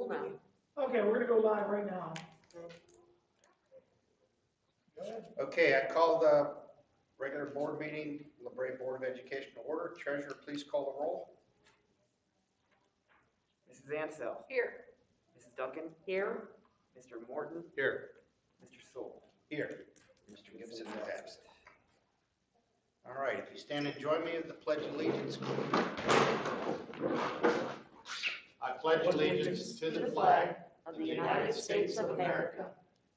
Cool down. Okay, we're gonna go live right now. Go ahead. Okay, I call the regular board meeting, LaBrae Board of Education to order. Treasurer, please call the roll. Mrs. Ansell. Here. Mrs. Duncan. Here. Mr. Morton. Here. Mr. Sewell. Here. Mr. Gibson is absent. All right, if you stand and join me in the Pledge of Allegiance. I pledge allegiance to the flag Of the United States of America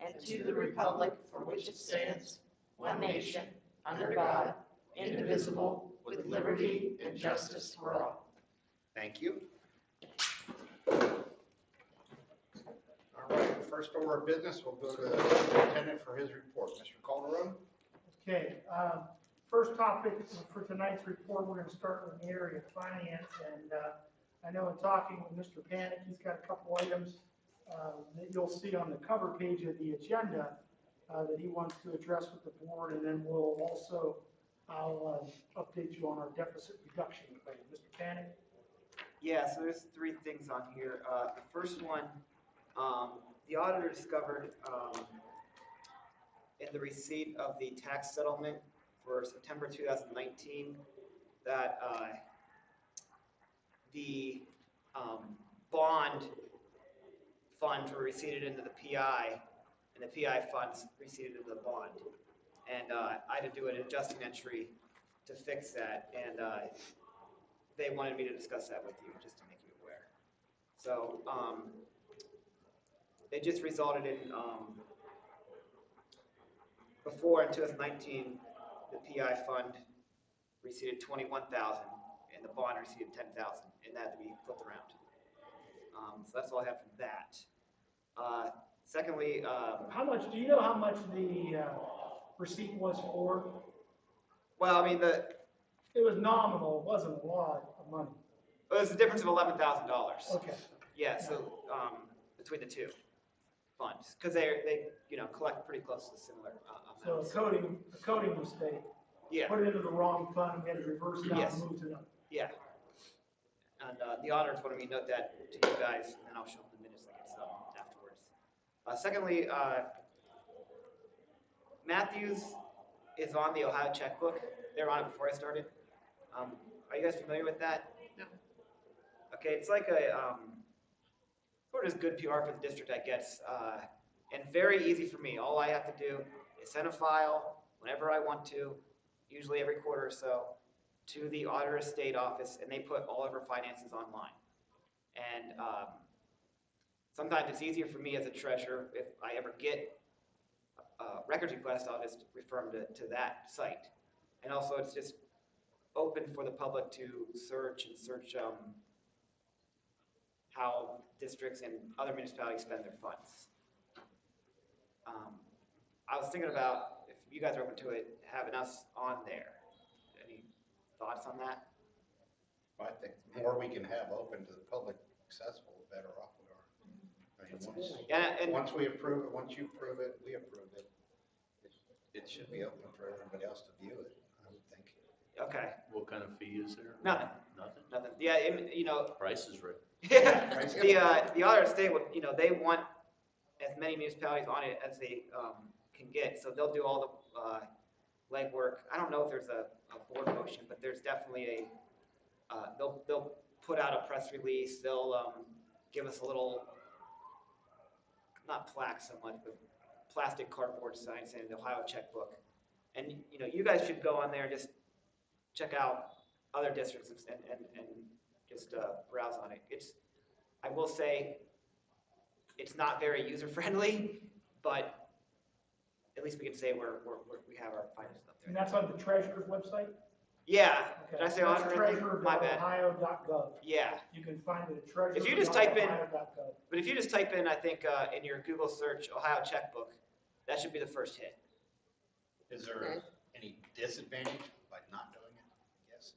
and to the republic for which it stands, one nation, under God, indivisible, with liberty and justice for all. Thank you. All right, first order of business, we'll go to the superintendent for his report. Mr. Calderon? Okay, first topic for tonight's report, we're gonna start with the area of finance, and I know in talking with Mr. Panic, he's got a couple items that you'll see on the cover page of the agenda that he wants to address with the board, and then I'll update you on our deficit reduction plan. Mr. Panic? Yeah, so there's three things on here. The first one, the auditor discovered in the receipt of the tax settlement for September 2019 that the bond funds were receipted into the PI, and the PI funds receipted into the bond. And I had to do an adjusting entry to fix that, and they wanted me to discuss that with you, just to make you aware. So it just resulted in, before in 2019, the PI fund received $21,000, and the bond received $10,000, and that had to be flipped around. So that's all I have from that. Secondly, Do you know how much the receipt was for? well, I mean, It was nominal, it wasn't a lot of money. there's a difference of $11,000. Okay. Yeah, so between the two funds, because they collect pretty close to similar So amounts. a coding mistake. Yeah, Put it into the wrong fund, we had to reverse it out Yes. and move to another. yeah. And the auditors wanted me to note that to you guys, and then I'll show them the minutes like it's afterwards. Secondly, Matthews is on the Ohio checkbook. They were on it before I started. Are you guys familiar with that? No. Okay, it's like a sort of just good PR for the district, I guess, and very easy for me. All I have to do is send a file whenever I want to, usually every quarter or so, to the auditor state office, and they put all of our finances online. And sometimes it's easier for me as a treasurer. If I ever get a records request, I'll just refer them to that site. And also, it's just open for the public to search how districts and other municipalities spend their funds. I was thinking about, if you guys are open to it, having us on there. Any thoughts on that? I think the more we can have open to the public accessible, the better off we are. I mean, once we approve it, once you approve it, we approve it, it should be open for everybody else to view it, I would think. Okay. What kind of fee is there? Nothing. Nothing? Yeah, Price is right. the auditor state, they want as many municipalities on it as they can get, so they'll do all the legwork. I don't know if there's a board motion, but there's definitely they'll put out a press release. They'll give us a little, not plaque so much, but plastic cardboard sign saying the Ohio checkbook. And you guys should go on there and just check out other districts and just browse on it. I will say, it's not very user friendly, but at least we can say we have our finances up there. And that's on the treasurer's website? Yeah. Okay. Did I say That's auditor? My bad. treasurer.ohio.gov. Yeah. You can find it at treasurer.ohio.gov. If you just type in, I think, in your Google search, Ohio checkbook, that should be the first hit. Is there any disadvantage by not doing it? Yes.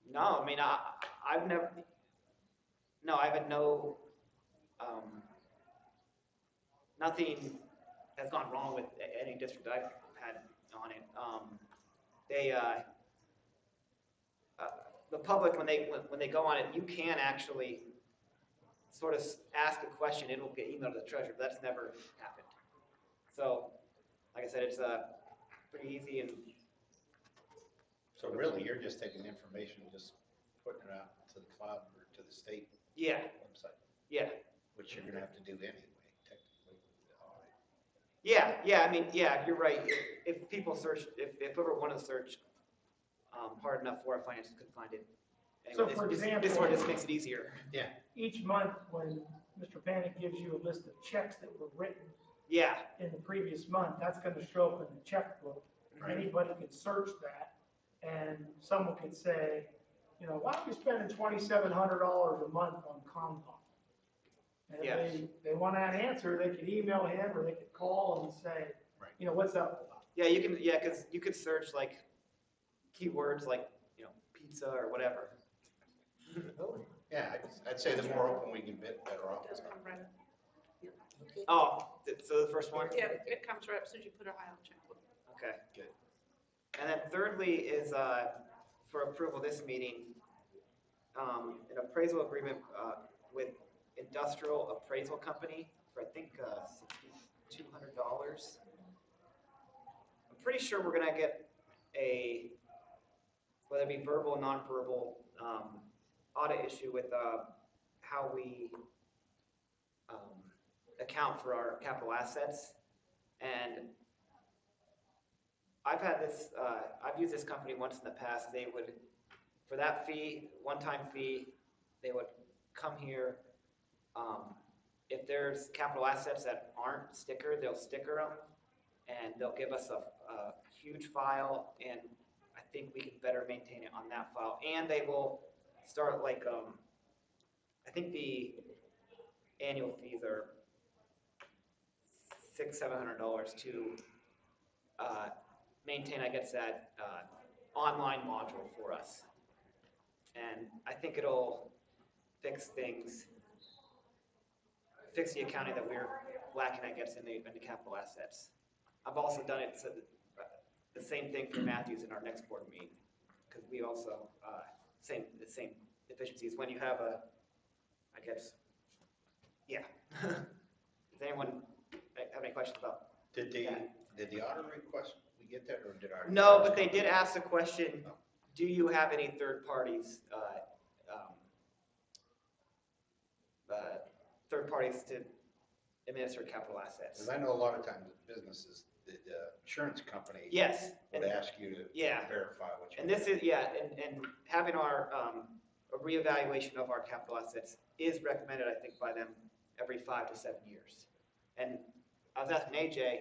No, I mean, I've never, no, I've had no, nothing has gone wrong with any district I've had on it. The public, when they go on it, you can actually sort of ask a question, it'll get emailed to the treasurer, but that's never happened. So, like I said, it's pretty easy and So really, you're just taking the information, and just putting it out to the cloud or to the state yeah, website, yeah. which you're gonna have to do anyway, technically. with the audit. Yeah, I mean, yeah, you're right. If people search, if whoever wanted to search hard enough for it, finances could find it. Anyway, So for this example- one just makes it easier. Yeah, Each month, when Mr. Panic gives you a list of checks that were written Yeah, in the previous month, that's gonna show up in the checkbook. Anybody can search that, and someone could say, you know, why are we spending $2,700 a month on Comcast? And Yeah. if they want an answer, they could email him, or they could call and say, Right. you know, what's up? yeah, you can, yeah, because you could search like keywords like, pizza or whatever. yeah, I'd say the more open we can be, better off. Does come right up. Oh, so the first one? Yeah, it comes right up as soon as you put an eye on checkbook. Okay. Good. And then thirdly is for approval this meeting, an appraisal agreement with Industrial Appraisal Company for I think $6,200. I'm pretty sure we're gonna get a, whether it be verbal or non-verbal, audit issue with how we account for our capital assets. And I've had this, I've used this company once in the past. They would, for that fee, one-time fee, they would come here. If there's capital assets that aren't stickered, they'll sticker them, and they'll give us a huge file, and I think we can better maintain it on that file. And they will start like, I think the annual fees are $600-700 to maintain, I guess, that online module for us. And I think it'll fix things, fix the accounting that we're lacking, I guess, in the capital assets. I've also done it, so the same thing for Matthews in our next board meeting, because we also, the same deficiencies. When you have a, I guess, yeah. Does anyone have any questions about? Did the auditor request, we get that, or did our? No, but they did ask the question, do you have any third parties, to administer capital assets? Because I know a lot of times businesses, the insurance company. Yes. Would ask you to Yeah. verify what you. And this is, and having our, a reevaluation of our capital assets is recommended, I think, by them every 5 to 7 years. And I was asking AJ,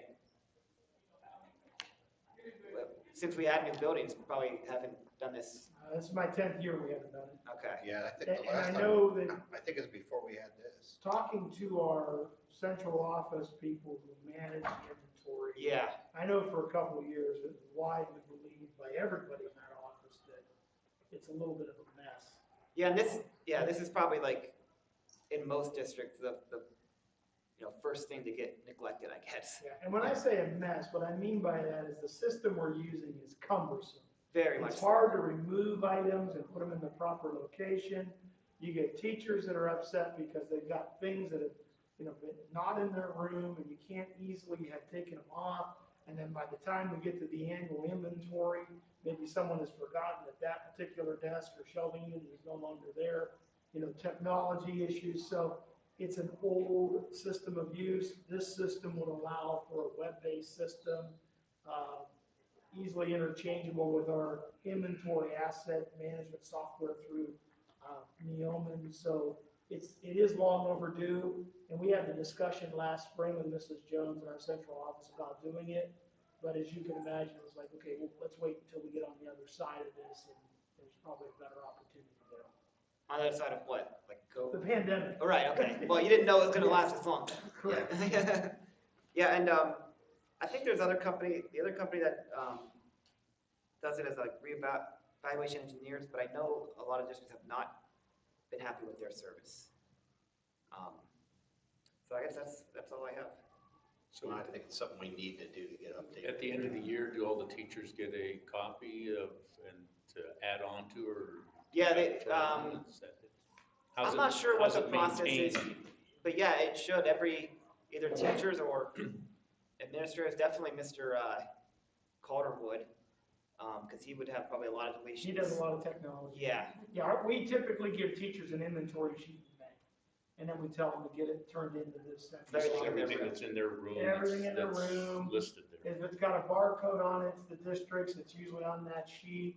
since we add new buildings, we probably haven't done this. This is my 10th year we haven't done it. Okay. Yeah, I think the And last I time. know that I think it's before we had this. talking to our central office people who manage inventory, Yeah. I know for a couple of years it was widely believed by everybody in that office that it's a little bit of a mess. Yeah, and this is probably like, in most districts, the first thing to get neglected, I guess. Yeah, and when I say a mess, what I mean by that is the system we're using is cumbersome. Very much It's so. hard to remove items and put them in the proper location. You get teachers that are upset because they've got things that have, been not in their room, and you can't easily have taken them off. And then by the time we get to the annual inventory, maybe someone has forgotten that particular desk or shelving unit is no longer there. Technology issues. So it's an old system of use. This system would allow for a web-based system, easily interchangeable with our inventory asset management software through Neoman. So it is long overdue, and we had the discussion last spring with Mrs. Jones in our central office about doing it. But as you can imagine, it was like, okay, well, let's wait until we get on the other side of this, and there's probably a better opportunity there. On the other side of what? Like The COVID? pandemic. All right, okay. Well, you didn't know it was going to last this long. Correct. Yeah, yeah, and I think there's the other company that does it as like reevaluation engineers, but I know a lot of districts have not been happy with their service. So I guess that's all I have. So I think it's something we need to do to get updated. At the end of the year, do all the teachers get a copy of, and to add on to, or? Yeah, they, Is that it? How's I'm it- not sure what how's the it process is, maintained? but yeah, it should, either teachers or administrators, definitely Mr. Calder would, because he would have probably a lot of deletions. He does a lot of technology. Yeah, Yeah, we typically give teachers an inventory sheet in May, and then we tell them to get it turned into this. Very Just long. everything that's in their room. Everything in their that's room. listed there. If it's got a barcode on it, it's the districts, it's usually on that sheet,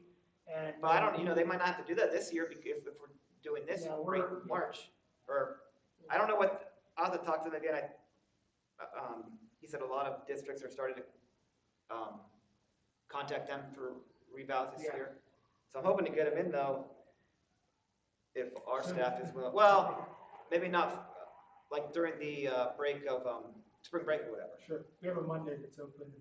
and. but I don't, they might not have to do that this year because if we're doing this Yeah, right we're- March, or, I don't know what, I'll have to talk to him again. He said a lot of districts are starting to, contact them for revals this Yeah. year. So I'm hoping to get him in though, if our Soon. staff is willing. Well, maybe not, like during the, break of, spring break or whatever. Sure, we have a Monday that's open.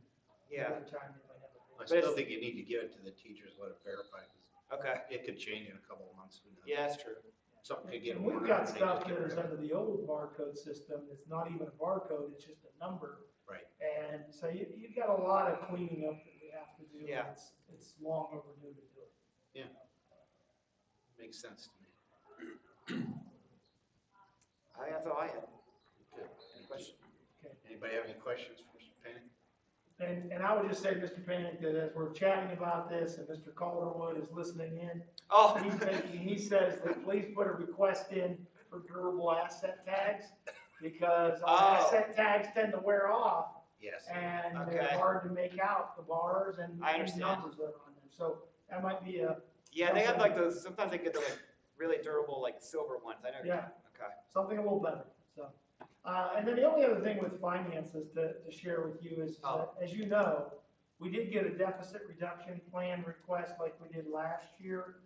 Yeah, Every time they might have a- I But still it's- think you need to give it to the teachers, let it verify, 'cause okay, it could change in a couple of months. Who knows? yeah, that's true. Something could get And worn we've out, got they stuff just that get is rid of it. under the old barcode system, it's not even a barcode, it's just a number. Right. And so you've got a lot of cleaning up that we have to do. Yeah. It's long overdue to do it. Makes sense to me. I think that's all I had. Any questions? Anybody have any questions for Mr. Payne? And I would just say, Mr. Panic, that as we're chatting about this and Mr. Calderwood is listening in, Oh, he says that please put a request in for durable asset tags, because our Oh. asset tags tend to wear off, Yes. and they're Okay. hard to make out, the bars and I the understand. numbers that are on them. So that might be yeah, they have like those, sometimes they get the like really durable, like silver ones. I know. Yeah. Okay. something a little better, so. And then the only other thing with finances to share with you is that, as you know, we did get a deficit reduction plan request like we did last year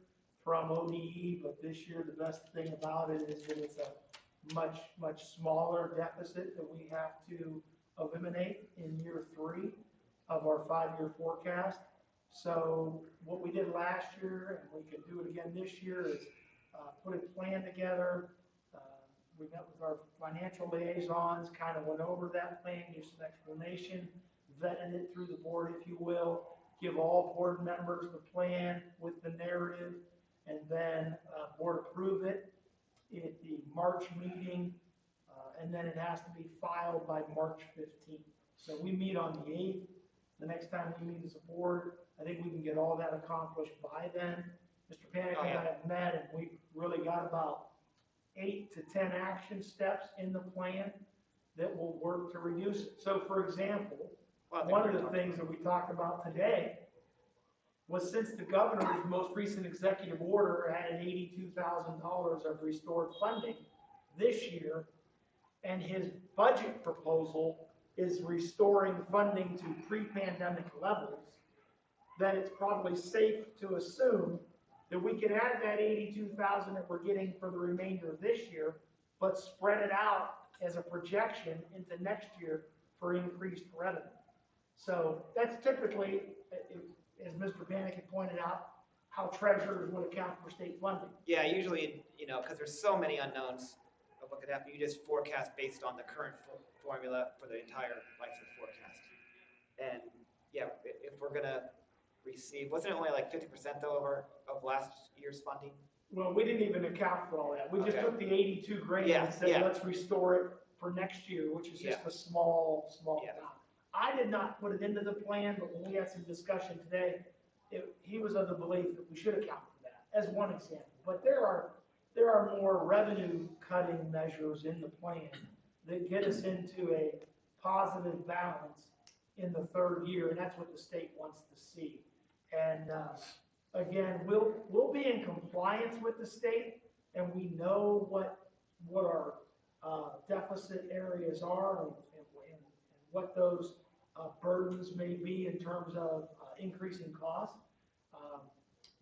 from ODE, but this year, the best thing about it is that it's a much, much smaller deficit that we have to eliminate in year 3 of our 5-year forecast. So what we did last year, and we could do it again this year, is put a plan together. We met with our financial liaisons, kind of went over that plan, gave some explanation, vetted it through the board, if you will, give all board members the plan with the narrative, and then board approve it at the March meeting, and then it has to be filed by March 15th. So we meet on the 8th. The next time we meet as a board, I think we can get all that accomplished by then. Mr. Panic and I have met, and we've really got about 8 to 10 action steps in the plan that will work to reduce it. So for example, Well, I think one we're of the talking- things that we talked about today was, since the governor's most recent executive order added $82,000 of restored funding this year, and his budget proposal is restoring funding to pre-pandemic levels, then it's probably safe to assume that we can add that 82,000 that we're getting for the remainder of this year, but spread it out as a projection into next year for increased revenue. So that's typically, as Mr. Panic had pointed out, how treasurers would account for state funding. Yeah, usually, because there's so many unknowns of what could happen, you just forecast based on the current formula for the entire life of the forecast. And yeah, if we're gonna receive, wasn't it only like 50% though of last year's funding? Well, we didn't even account for all that. We just Okay. took the 82 grand Yeah, and said, yeah. let's restore it for next year, which is just Yeah. a small Yeah. amount. I did not put it into the plan, but when we had some discussion today, he was of the belief that we should account for that, as one example. But there are more revenue cutting measures in the plan that get us into a positive balance in the 3rd year, and that's what the state wants to see. And again, we'll be in compliance with the state, and we know what our deficit areas are and what those burdens may be in terms of increasing costs.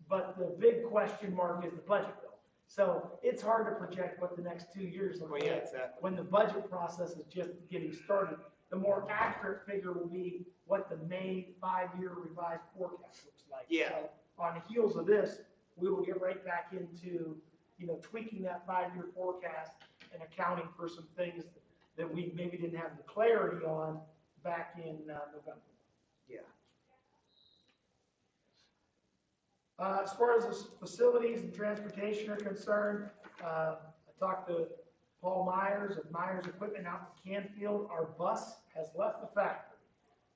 But the big question mark is the budget bill. So it's hard to project what the next 2 years look Well, like yeah, exactly. when the budget process is just getting started. The more accurate figure will be what the May 5-year revised forecast looks like. Yeah. So on the heels of this, we will get right back into, tweaking that 5-year forecast and accounting for some things that we maybe didn't have the clarity on back in November. Yeah. As far as the facilities and transportation are concerned, talked to Paul Myers of Myers Equipment out in Canfield. Our bus has left the factory.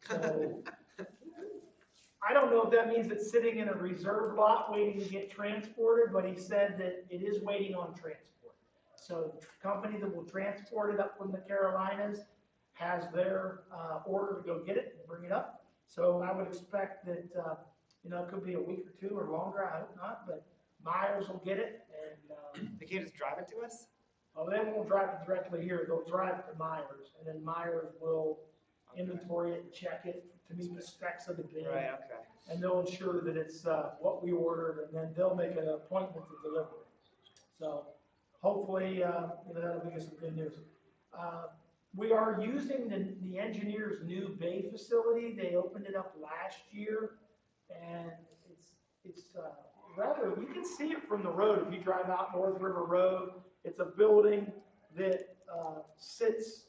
So I don't know if that means it's sitting in a reserve lot waiting to get transported, but he said that it is waiting on transport. So the company that will transport it up from the Carolinas has their order to go get it and bring it up. So I would expect that, it could be a week or two or longer. I hope not, but Myers will get it. And They can't just drive it to us? they won't drive it directly here. They'll drive it to Myers, and then Myers will inventory it and check it to meet the specs of the bid. Right, okay. And they'll ensure that it's what we ordered, and then they'll make an appointment to deliver it. So hopefully, that'll give us some good news. We are using the engineer's new bay facility. They opened it up last year, and it's rather, you can see it from the road if you drive out North River Road. It's a building that sits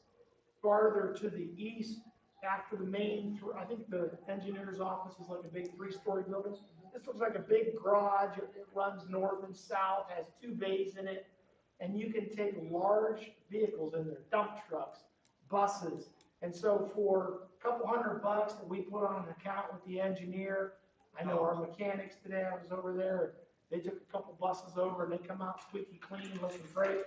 farther to the east after the main, I think the engineer's office is like a big 3-story building. This looks like a big garage. It runs north and south, has 2 bays in it, and you can take large vehicles in there, dump trucks, buses. And so for a couple $100 that we put on an account with the engineer, I know our mechanics today, I was over there, they took a couple buses over and they come out squeaky clean, looking great.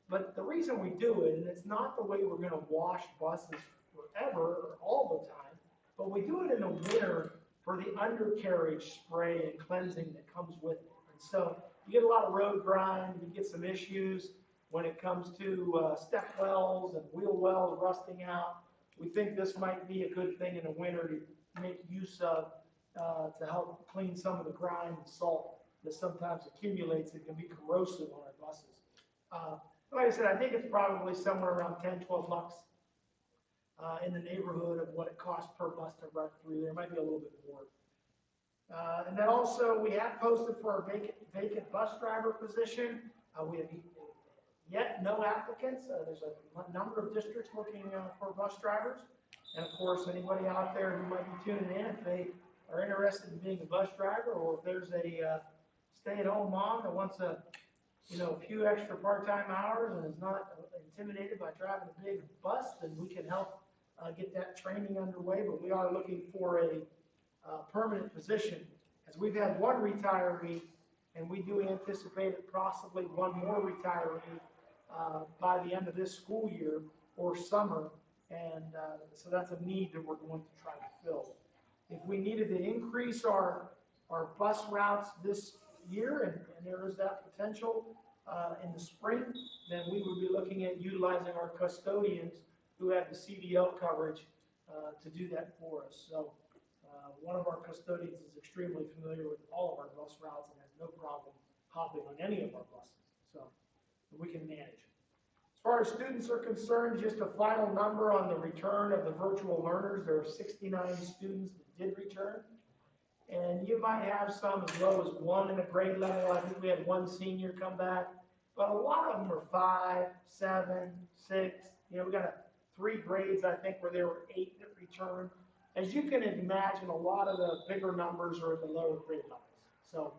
But the reason we do it, and it's not the way we're gonna wash buses forever or all the time, but we do it in the winter for the undercarriage spray and cleansing that comes with it. And so you get a lot of road grime, you get some issues when it comes to step wells and wheel wells rusting out. We think this might be a good thing in the winter to make use of to help clean some of the grime and salt that sometimes accumulates and can be corrosive on our buses. Like I said, I think it's probably somewhere around $10, $12 in the neighborhood of what it costs per bus to run through there. Might be a little bit more. And then also we have posted for our vacant bus driver position. We have yet no applicants. There's a number of districts looking for bus drivers. And of course, anybody out there who might be tuning in, if they are interested in being a bus driver, or if there's a stay-at-home mom that wants a few extra part-time hours and is not intimidated by driving a big bus, then we can help get that training underway. But we are looking for a permanent position, as we've had one retiree, and we do anticipate possibly one more retiree by the end of this school year or summer, and so that's a need that we're going to try to fill. If we needed to increase our bus routes this year, and there is that potential in the spring, then we would be looking at utilizing our custodians who have the CDL coverage to do that for us. So one of our custodians is extremely familiar with all of our bus routes and has no problem hopping on any of our buses. So we can manage. As far as students are concerned, just a final number on the return of the virtual learners. There are 69 students that did return. And you might have some as low as 1 in a grade level. I think we had 1 senior come back. But a lot of them are 5, 7, 6. We got 3 grades, I think, where there were 8 that returned. As you can imagine, a lot of the bigger numbers are at the lower grade levels. So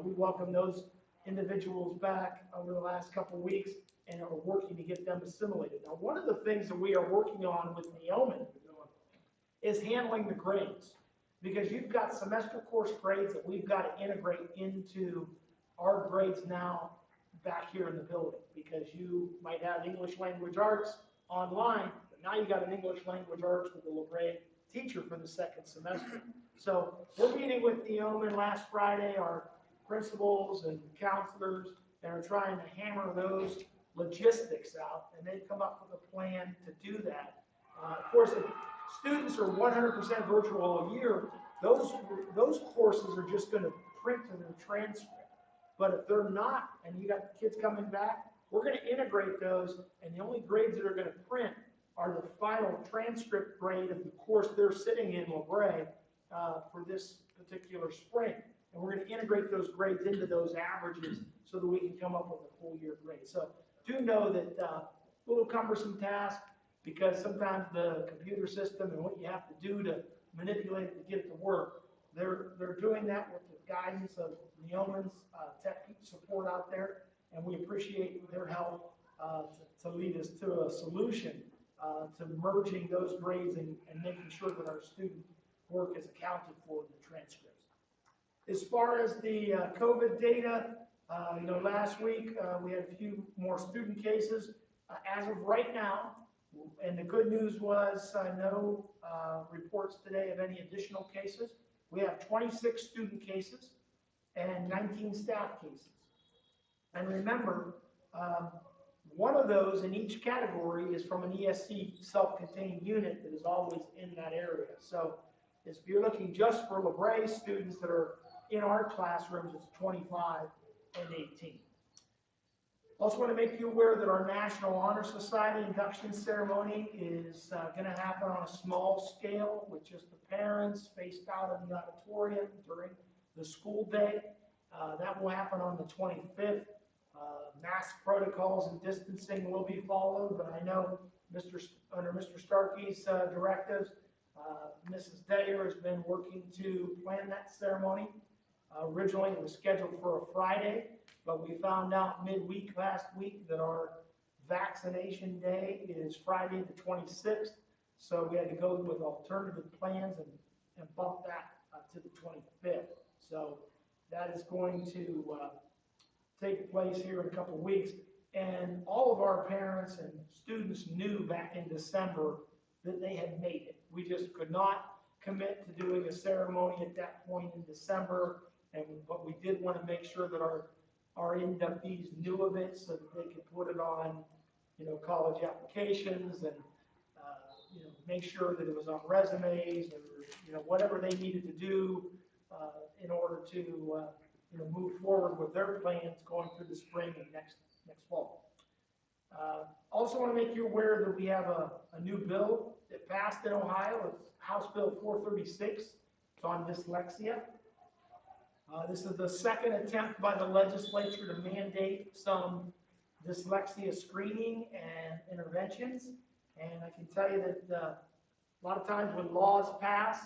we welcome those individuals back over the last couple of weeks and are working to get them assimilated. Now, one of the things that we are working on with Neoman is handling the grades, because you've got semester course grades that we've got to integrate into our grades now back here in the building, because you might have English language arts online, but now you got an English language arts with the LaBrae teacher for the 2nd semester. So we're meeting with Neoman last Friday, our principals and counselors, and are trying to hammer those logistics out, and they've come up with a plan to do that. Of course, if students are 100% virtual all year, those courses are just going to print to their transcript. But if they're not, and you got kids coming back, we're going to integrate those, and the only grades that are going to print are the final transcript grade of the course they're sitting in LaBrae for this particular spring. And we're going to integrate those grades into those averages so that we can come up with a full year grade. So do know that a little cumbersome task, because sometimes the computer system and what you have to do to manipulate it to get it to work, they're doing that with the guidance of Neoman's tech support out there, and we appreciate their help to lead us to a solution to merging those grades and making sure that our student work is accounted for in the transcripts. As far as the COVID data, last week we had a few more student cases. As of right now, and the good news was no reports today of any additional cases. We have 26 student cases and 19 staff cases. And remember, one of those in each category is from an ESC self-contained unit that is always in that area. So if you're looking just for LaBrae students that are in our classrooms, it's 25 and 18. Also want to make you aware that our National Honor Society induction ceremony is going to happen on a small scale with just the parents spaced out in the auditorium during the school day. That will happen on the 25th. Mask protocols and distancing will be followed, but I know under Mr. Starkey's directives, Mrs. Dayer has been working to plan that ceremony. Originally, it was scheduled for a Friday, but we found out midweek last week that our vaccination day is Friday the 26th, so we had to go with alternative plans and bump that to the 25th. So that is going to take place here in a couple of weeks, and all of our parents and students knew back in December that they had made it. We just could not commit to doing a ceremony at that point in December, but we did want to make sure that our inductees knew of it so that they could put it on, college applications and, make sure that it was on resumes or, whatever they needed to do in order to, move forward with their plans going through the spring and next fall. Also want to make you aware that we have a new bill that passed in Ohio. It's House Bill 436. It's on dyslexia. This is the second attempt by the legislature to mandate some dyslexia screening and interventions. And I can tell you that a lot of times when laws pass,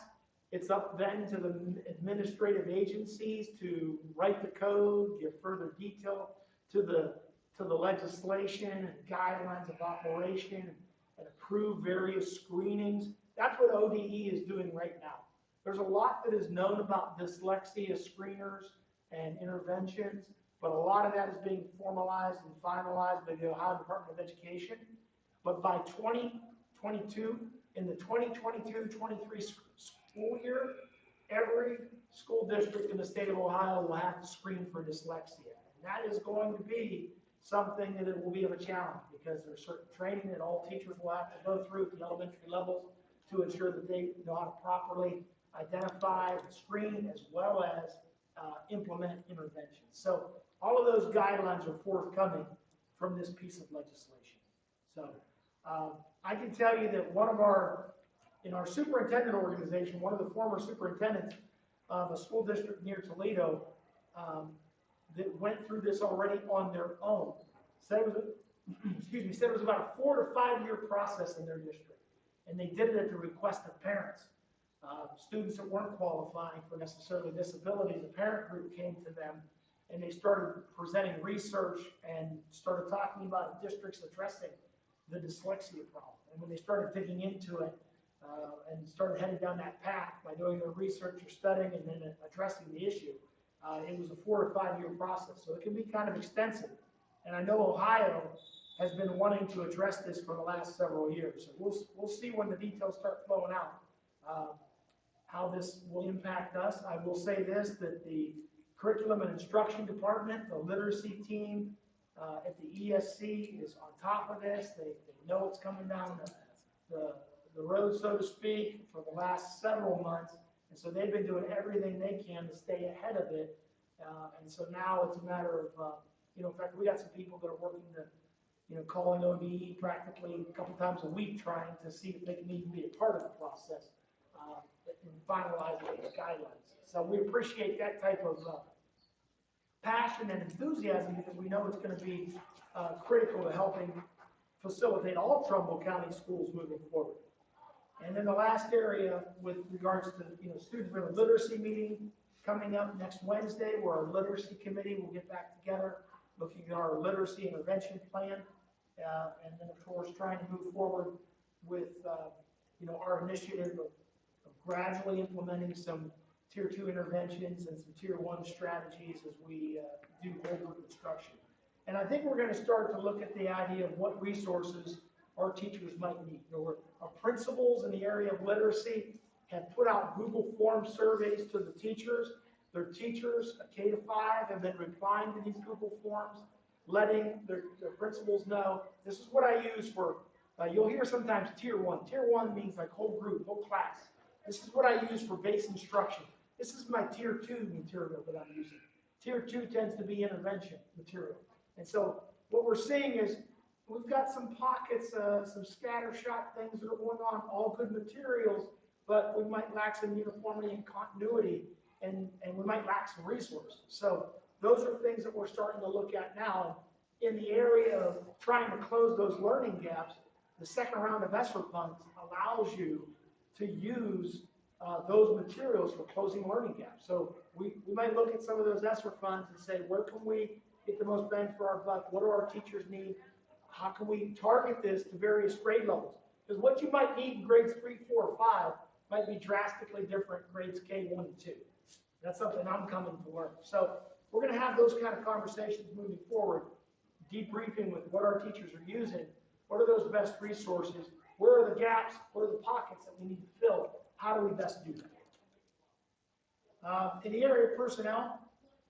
it's up then to the administrative agencies to write the code, give further detail to the legislation and guidelines of operation and approve various screenings. That's what ODE is doing right now. There's a lot that is known about dyslexia screeners and interventions, but a lot of that is being formalized and finalized by the Ohio Department of Education. But by 2022, in the 2022-23 school year, every school district in the state of Ohio will have to screen for dyslexia. And that is going to be something that it will be of a challenge because there's certain training that all teachers will have to go through at the elementary levels to ensure that they know how to properly identify and screen as well as implement interventions. So all of those guidelines are forthcoming from this piece of legislation. So I can tell you that in our superintendent organization, one of the former superintendents of a school district near Toledo that went through this already on their own said it was about a 4 to 5 year process in their district, and they did it at the request of parents. Students that weren't qualifying for necessarily disabilities, a parent group came to them and they started presenting research and started talking about districts addressing the dyslexia problem. And when they started digging into it and started heading down that path by doing their research or studying and then addressing the issue, it was a 4 to 5 year process. So it can be kind of extensive. And I know Ohio has been wanting to address this for the last several years. So we'll see when the details start flowing out. How this will impact us. I will say this, that the curriculum and instruction department, the literacy team at the ESC is on top of this. They know it's coming down the road, so to speak, for the last several months. And so they've been doing everything they can to stay ahead of it. And so now it's a matter of, in fact, we got some people that are working to, calling ODE practically a couple times a week, trying to see if they can even be a part of the process. And finalize those guidelines. So we appreciate that type of passion and enthusiasm because we know it's going to be critical to helping facilitate all Trumbull County schools moving forward. And then the last area with regards to students, we have a literacy meeting coming up next Wednesday where our literacy committee will get back together looking at our literacy intervention plan, and then of course trying to move forward with our initiative of gradually implementing some tier 2 interventions and some tier 1 strategies as we do whole group instruction. And I think we're going to start to look at the idea of what resources our teachers might need. Our principals in the area of literacy have put out Google Form surveys to the teachers. Their teachers, K to 5, have been replying to these Google Forms, letting their principals know, this is what I use for, you'll hear sometimes tier 1. Tier 1 means like whole group, whole class. This is what I use for base instruction. This is my tier 2 material that I'm using. Tier 2 tends to be intervention material. And so what we're seeing is we've got some pockets, some scattershot things that are going on, all good materials, but we might lack some uniformity and continuity, and we might lack some resources. So those are things that we're starting to look at now. In the area of trying to close those learning gaps, the second round of ESSER funds allows you to use those materials for closing learning gaps. So we might look at some of those ESSER funds and say, where can we get the most bang for our buck? What do our teachers need? How can we target this to various grade levels? Because what you might need in grades 3, 4, or 5 might be drastically different in grades K, 1, and 2. That's something I'm coming to learn. So we're going to have those kind of conversations moving forward, debriefing with what our teachers are using, what are those best resources, where are the gaps, what are the pockets that we need to fill, how do we best do that? In the area of personnel,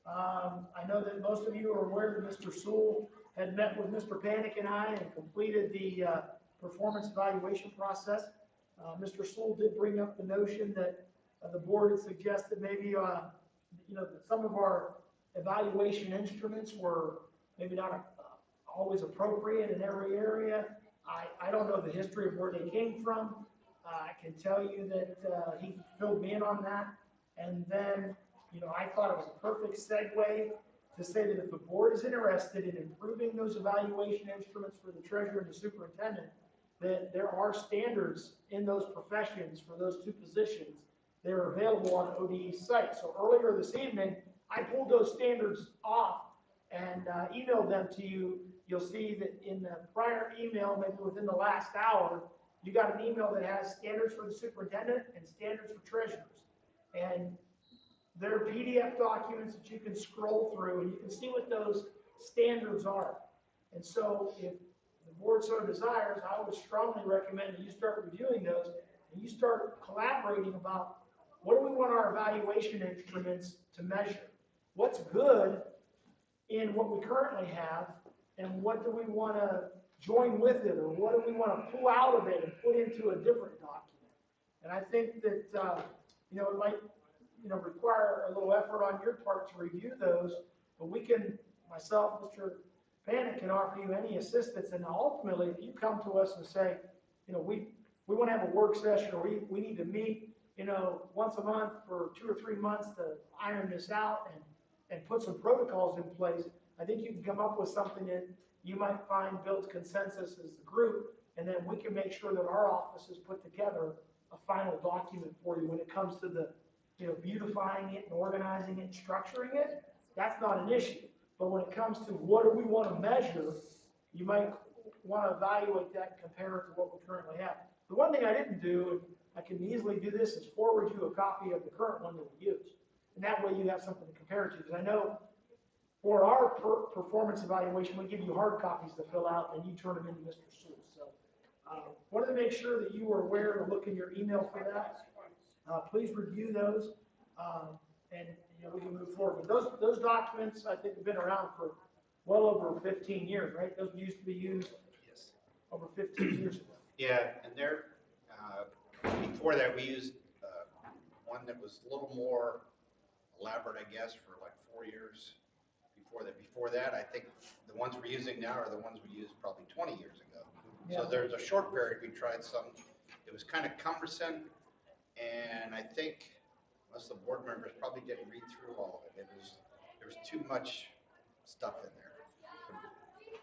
I know that most of you are aware that Mr. Sewell had met with Mr. Panic and I and completed the performance evaluation process. Mr. Sewell did bring up the notion that the board had suggested maybe that some of our evaluation instruments were maybe not always appropriate in every area. I don't know the history of where they came from. I can tell you that he filled me in on that. And then, I thought it was a perfect segue to say that if the board is interested in improving those evaluation instruments for the treasurer and the superintendent, that there are standards in those professions for those two positions. They're available on ODE's site. So earlier this evening, I pulled those standards off and emailed them to you. You'll see that in the prior email, maybe within the last hour, you got an email that has standards for the superintendent and standards for treasurers. And they're PDF documents that you can scroll through and you can see what those standards are. And so if the board so desires, I would strongly recommend that you start reviewing those and you start collaborating about what do we want our evaluation instruments to measure? What's good in what we currently have, and what do we want to join with it, or what do we want to pull out of it and put into a different document? And I think that it might require a little effort on your part to review those, but we can, myself, Mr. Panic, can offer you any assistance. And ultimately, if you come to us and say, we want to have a work session, or we need to meet, once a month for 2 or 3 months to iron this out and put some protocols in place, I think you can come up with something that you might find builds consensus as a group, and then we can make sure that our offices put together a final document for you when it comes to the beautifying it and organizing it and structuring it. That's not an issue. But when it comes to what do we want to measure, you might want to evaluate that and compare it to what we currently have. The one thing I didn't do, and I can easily do this, is forward you a copy of the current one that we use. And that way you have something to compare it to. Because I know for our performance evaluation, we give you hard copies to fill out, and you turn them into Mr. Sewell. So wanted to make sure that you were aware to look in your email for that. Please review those, and we can move forward. But those documents, I think, have been around for well over 15 years, right? Those used to be used over 15 years ago. Yeah, and they're, before that, we used one that was a little more elaborate, I guess, for like 4 years. Before that, I think the ones we're using now are the ones we used probably 20 years ago. Yeah. So there's a short period we tried some. It was kind of cumbersome, and I think most of the board members probably didn't read through all of it. There was too much stuff in there.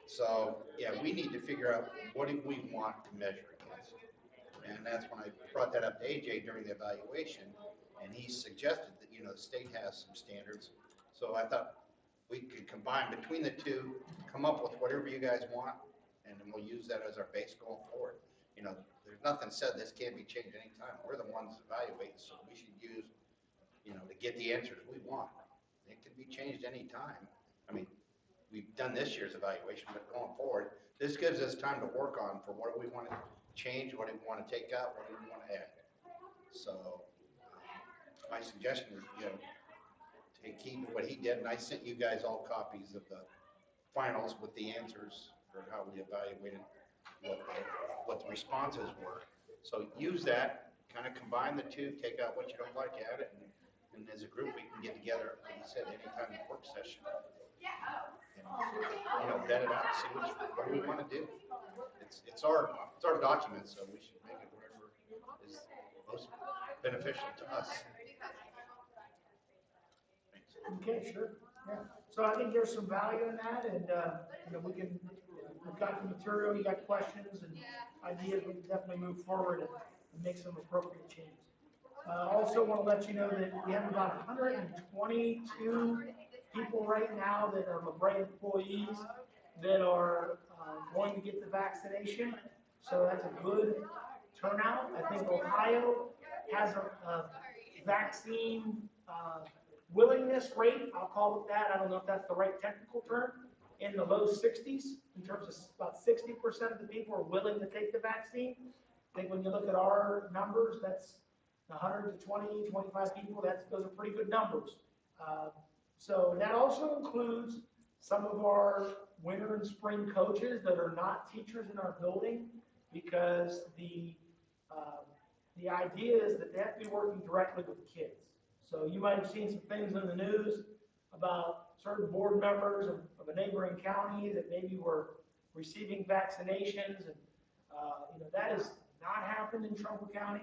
So yeah, we need to figure out what do we want to measure against. And that's when I brought that up to AJ during the evaluation, and he suggested that the state has some standards. So I thought, we can combine between the two, come up with whatever you guys want, and then we'll use that as our base going forward. You know, there's nothing said this can't be changed anytime. We're the ones evaluating, so we should use, you know, to get the answers we want. It can be changed anytime. I mean, we've done this year's evaluation, but going forward, this gives us time to work on for what do we want to change, what do we want to take out, what do we want to add. So my suggestion is, you know, to keep what he did, and I sent you guys all copies of the finals with the answers for how we evaluated what the responses were. So use that, kind of combine the two, take out what you don't like, add it, and as a group we can get together, like you said, anytime in work session, and, you know, vet it out, see what we want to do. It's our document, so we should make it whatever is most beneficial to us. Thanks. Okay, sure, yeah. So I think there's some value in that, and, you know, we've got the material, you got questions and ideas, we can definitely move forward and make some appropriate changes. Also want to let you know that we have about 122 people right now that are LaBrae employees that are going to get the vaccination, so that's a good turnout. I think Ohio has a vaccine willingness rate, I'll call it that, I don't know if that's the right technical term, in the low 60s, in terms of about 60% of the people are willing to take the vaccine. I think when you look at our numbers, that's 120, 25 people, those are pretty good numbers. So that also includes some of our winter and spring coaches that are not teachers in our building, because the idea is that they have to be working directly with the kids. So you might have seen some things in the news about certain board members of a neighboring county that maybe were receiving vaccinations, and you know, that has not happened in Trumbull County.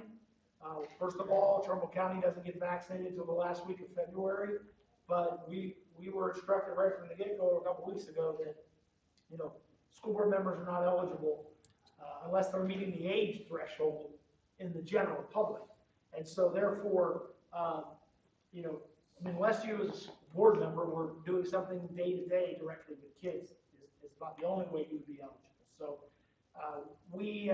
First of all, Trumbull County doesn't get vaccinated until the last week of February, but we were instructed right from the get-go a couple weeks ago that, you know, school board members are not eligible unless they're meeting the age threshold in the general public. And so therefore, you know, unless you as a board member were doing something day to day directly with kids, is about the only way you would be eligible. So we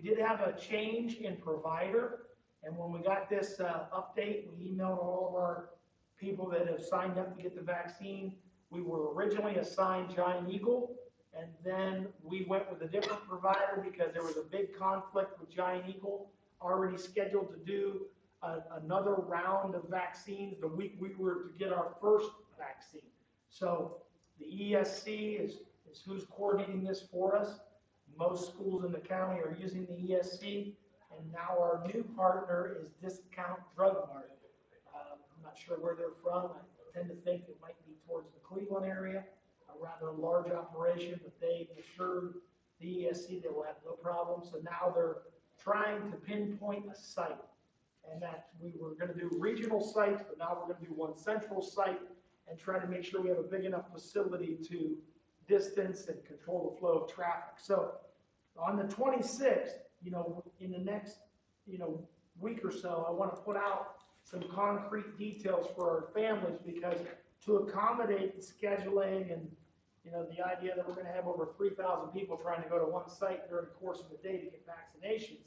did have a change in provider, and when we got this update, we emailed all of our people that have signed up to get the vaccine. We were originally assigned Giant Eagle, and then we went with a different provider because there was a big conflict with Giant Eagle, already scheduled to do another round of vaccines the week we were to get our first vaccine. So the ESC is who's coordinating this for us. Most schools in the county are using the ESC, and now our new partner is Discount Drug Mart. I'm not sure where they're from. I tend to think it might be towards the Cleveland area, a rather large operation, but they assured the ESC they will have no problem. So now they're trying to pinpoint a site, and that we were going to do regional sites, but now we're going to do one central site and try to make sure we have a big enough facility to distance and control the flow of traffic. So on the 26th, you know, in the next, you know, week or so, I want to put out some concrete details for our families, because to accommodate the scheduling and, you know, the idea that we're going to have over 3,000 people trying to go to one site during the course of the day to get vaccinations,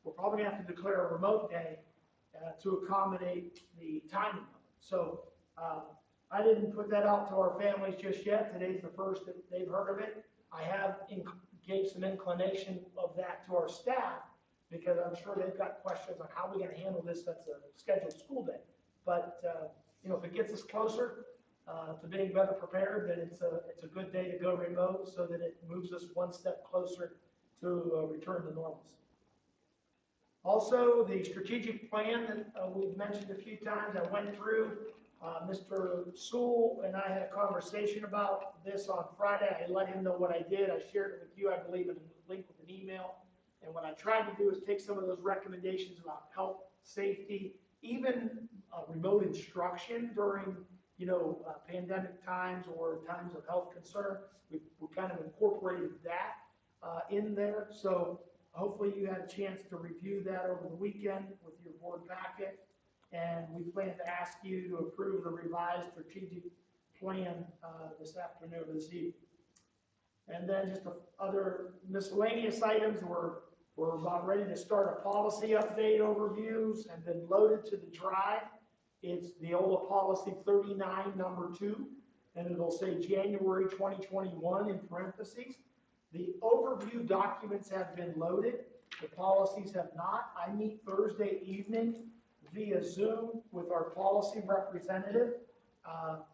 we're probably going to have to declare a remote day to accommodate the timing of it. So I didn't put that out to our families just yet. Today's the first that they've heard of it. I have gave some inclination of that to our staff, because I'm sure they've got questions on how we're going to handle this. That's a scheduled school day. But you know, if it gets us closer to being better prepared, then it's a good day to go remote, so that it moves us one step closer to return to normalcy. Also, the strategic plan that we've mentioned a few times, I went through. Mr. Sewell and I had a conversation about this on Friday. I let him know what I did. I shared it with you, I believe, in a link with an email. And what I tried to do is take some of those recommendations about health, safety, even remote instruction during, you know, pandemic times or times of health concern. We kind of incorporated that in there. So hopefully you had a chance to review that over the weekend with your board packet. And we plan to ask you to approve the revised strategic plan this afternoon or this evening. And then just the other miscellaneous items, we're about ready to start a policy update overviews and then loaded to the drive. It's the OLA policy 39, number 2, and it'll say January 2021 in parentheses. The overview documents have been loaded. The policies have not. I meet Thursday evening via Zoom with our policy representative.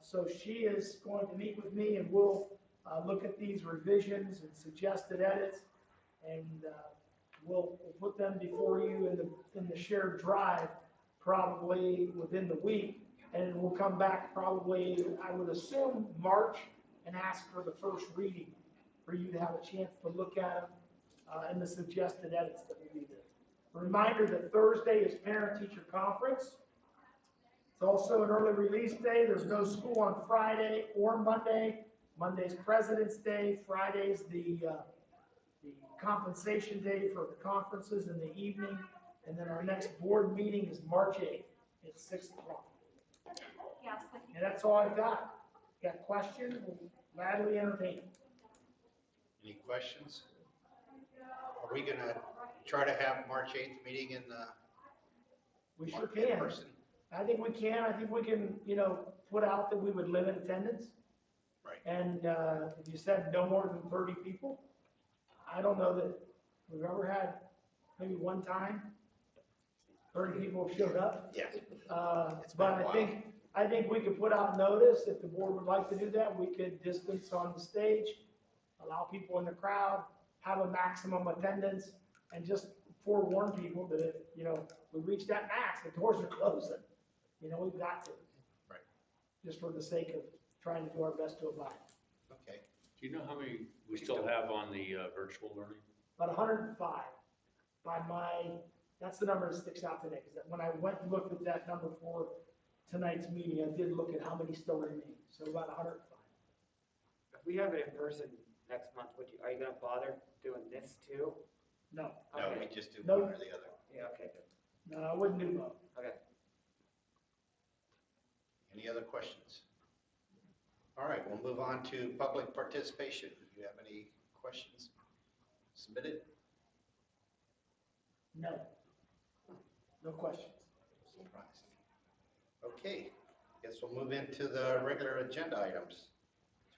So she is going to meet with me and we'll look at these revisions and suggested edits, and we'll put them before you in the shared drive probably within the week, and we'll come back probably, I would assume, March, and ask for the first reading for you to have a chance to look at them and the suggested edits that will be there. A reminder that Thursday is parent-teacher conference. It's also an early release day. There's no school on Friday or Monday. Monday's President's Day. Friday's the compensation day for the conferences in the evening. And then our next board meeting is March 8th at 6 o'clock. And that's all I've got. Got questions? We'll gladly entertain. Any questions? Are we gonna try to have March 8th meeting in We sure can. person? I think we can. I think we can, put out that we would limit attendance. Right. And if you said no more than 30 people, I don't know that we've ever had, maybe one time, 30 people have showed up. Yes. It's been But a I think we could put out notice, if the board would like to do that, we could distance on the stage, allow people in the crowd, have a maximum attendance, and just forewarn people that if, we reach that max, the doors are closing. We've got to. Right. Just for the sake of trying to do our best to abide. Okay. Do you know how many we still have on the virtual learning? About 105 that's the number that sticks out today, because when I went and looked at that number for tonight's meeting, I did look at how many still remain, so about 105. If we have it in person next month, are you gonna bother doing this too? No, No, Okay. we just do No. one or the other. Yeah, okay, good. no, I wouldn't do both. Okay. Any other questions? All right, we'll move on to public participation. Do you have any questions submitted? No. No questions. Surprised. Okay, guess we'll move into the regular agenda items.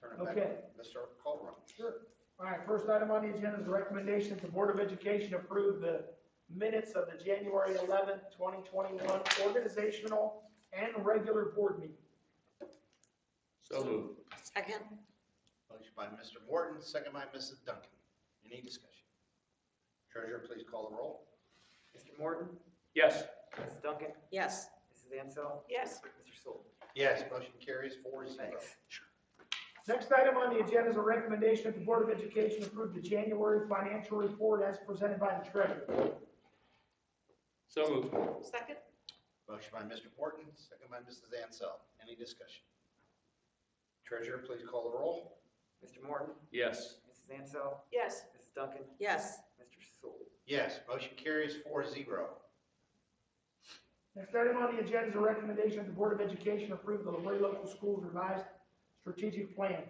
Turn it back to Okay. Mr. Colburn. Sure. All right, first item on the agenda is a recommendation that the Board of Education approve the minutes of the January 11th, 2021 organizational and regular board meeting. So moved. Second? Motion by Mr. Morton, second by Mrs. Duncan. Any discussion? Treasurer, please call the roll. Mr. Morton? Yes. Mrs. Duncan? Yes. Mrs. Ansell? Yes. Mr. Sewell? Yes, motion carries 4-0. Thanks. Next item on the agenda is a recommendation that the Board of Education approve the January financial report as presented by the treasurer. So moved. Second? Motion by Mr. Morton, second by Mrs. Ansell. Any discussion? Treasurer, please call the roll. Mr. Morton? Yes. Mrs. Ansell? Yes. Mrs. Duncan? Yes. Mr. Sewell? Yes, motion carries 4-0. Next item on the agenda is a recommendation that the Board of Education approve the LaBrae Local Schools revised strategic plan.